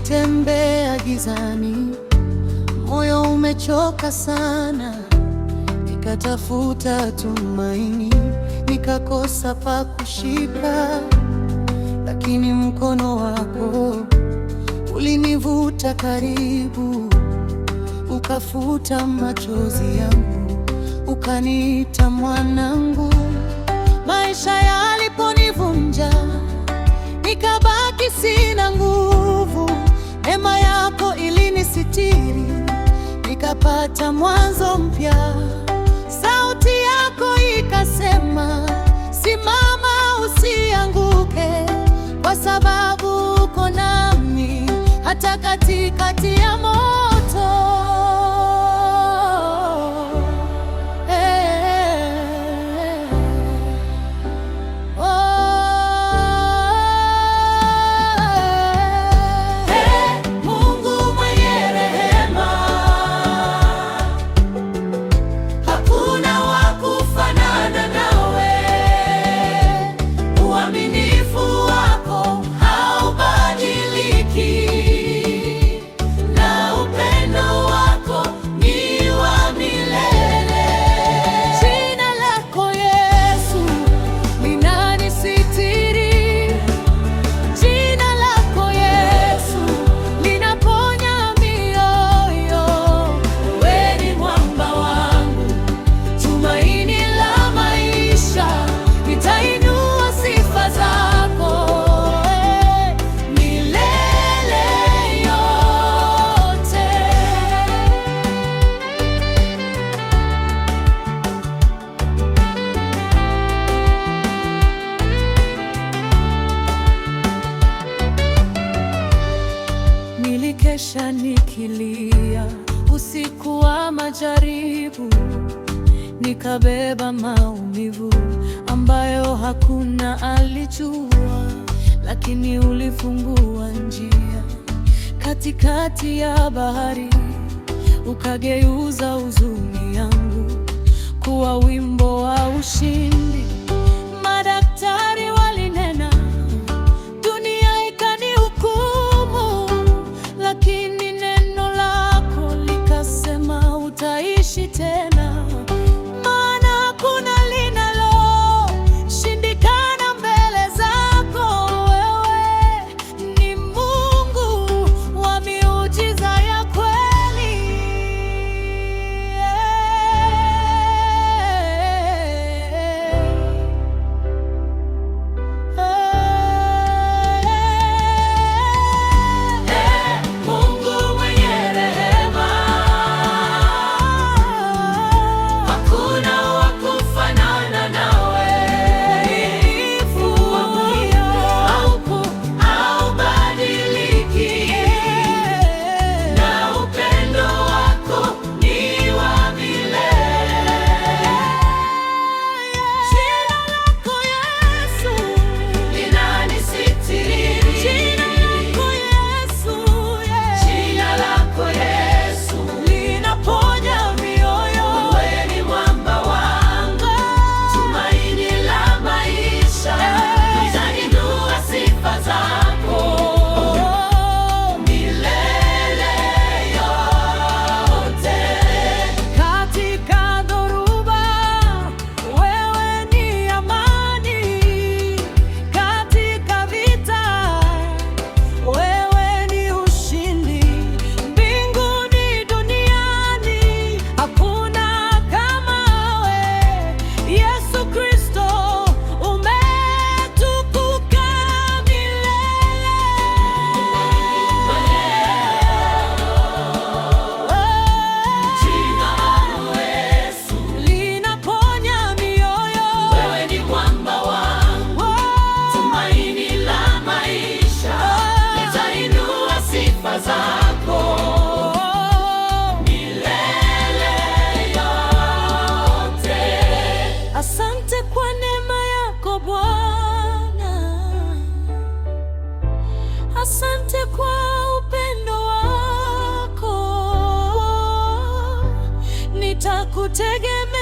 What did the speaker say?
Nilitembea gizani, moyo umechoka sana, nikatafuta tumaini, nikakosa pa kushika, lakini mkono wako ulinivuta karibu, ukafuta machozi yangu, ukaniita mwanangu. Maisha yaliponivunja, nikabaki sina nguvu, neema yako ilinisitiri, nikapata mwanzo mpya. Sauti yako ikasema, simama usianguke, kwa sababu uko nami hata katikati ya moto. Nilikesha nikilia usiku wa majaribu, nikabeba maumivu ambayo hakuna alijua, lakini ulifungua njia katikati ya bahari, ukageuza huzuni yangu kuwa wimbo wa ushindi. Madaktari walinena, dunia ikanihukumu, lakini neno lako likasema utaishi tena. Maana hakuna linaloshindikana mbele zako. Wewe ni Mungu wa miujiza ya kweli. Asante kwa neema yako Bwana, asante kwa upendo wako, nitakutegemea.